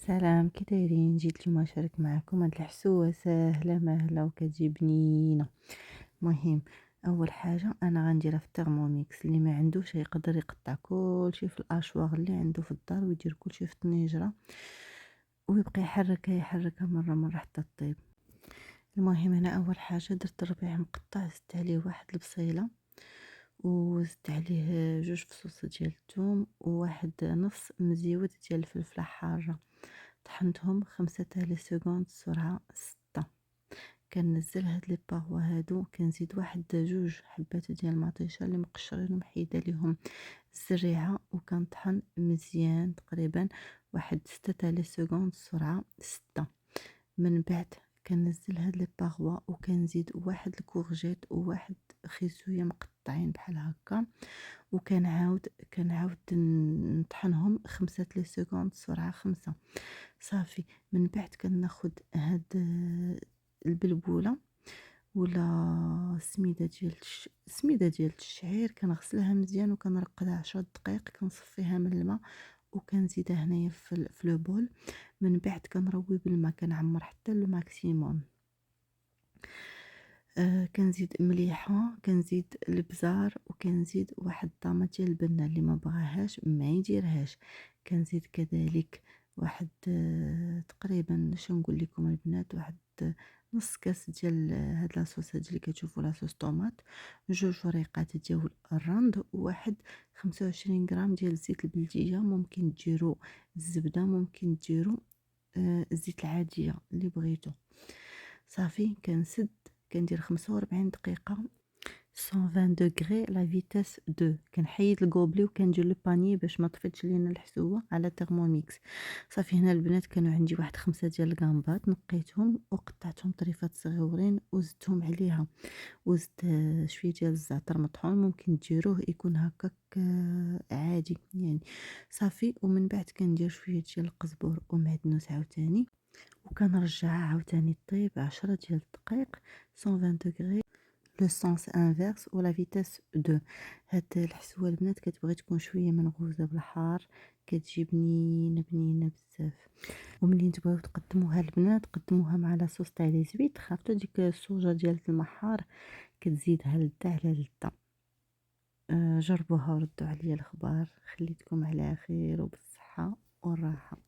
سلام، كي دايرين؟ جيت اليوم نشارك معكم هاد الحسوه ساهله ماهله وكتجي بنينه. المهم، اول حاجه انا غنديرها في الترموميكس. اللي ما عندوش يقدر يقطع كلشي في الاشواغ اللي عنده في الدار ويدير كلشي في الطنيجره ويبقى يحركها مره مره حتى طيب. المهم هنا اول حاجه درت الربيع مقطع، زدت عليه واحد البصيله وزدت عليه جوج فصوص ديال الثوم وواحد نص مزيود ديال الفلفله حاره. طحنتهم 5 تاع لي سكوند سرعة 6. كنزل هاد لي باغوا هادو، كنزيد واحد جوج حبات ديال المطيشه اللي مقشرين ومحيده ليهم الزريعه، وكنطحن مزيان تقريبا واحد 6 تاع لي سكوند سرعة 6. من بعد كنزل هاد لي باغوا وكنزيد واحد الكورجيت وواحد خيزويه مقطعين بحال هكا، كنعاود نطحنهم 5 لي سكوند سرعة 5. صافي. من بعد كناخد هاد البلبوله ولا سميده ديال الشعير، كنغسلها مزيان وكنرقدها 10 دقائق، كنصفيها من الماء وكنزيدها هنايا في لو بول. من بعد كنروي بالماء، كنعمر حتى الماكسيموم. كنزيد مليحه، كنزيد البزار، وكنزيد واحد الطامه ديال البنه اللي ما بغاهاش ما يديرهاش. كنزيد كذلك واحد تقريبا نقول لكم البنات، واحد نص كاس ديال هاد لاصوص هاد اللي كتشوفوا لاصوص طوماط، جوج وريقات ديال الرند، وواحد 25 غرام ديال الزيت البلديه. ممكن ديروا الزبده، ممكن ديروا الزيت العاديه اللي بغيتو. صافي. كندير 45 دقيقه 120 دوغري لا فيتاس 2. كنحيد الكوبلي وكندير لو باني باش ما طفيتش لينا الحسوه على ترموميكس. صافي. هنا البنات كانوا عندي واحد 5 ديال الكامبات، نقيتهم وقطعتهم طريفات صغيورين وزدتهم عليها، وزدت شويه ديال الزعتر مطحون، ممكن ديروه يكون هكاك عادي يعني. صافي. ومن بعد كندير شويه ديال القزبور ومعدنوس عاوتاني، وكنرجعها عاوتاني طيب 10 ديال الدقائق 120 دوغري لو سونس انفيرس ولا فيتاس 2. هاد الحسوه البنات كتبغي تكون شويه منغوزه بالحار، كتجي بنينه بنينه بزاف. ومنين تبغيو تقدموها البنات قدموها مع لاصوص تاع لي زويت، خافتو ديك الصوجه ديال المحار كتزيدها لذة على لذة. جربوها وردوا عليا الخبار. خليتكم على خير وبالصحه والراحه.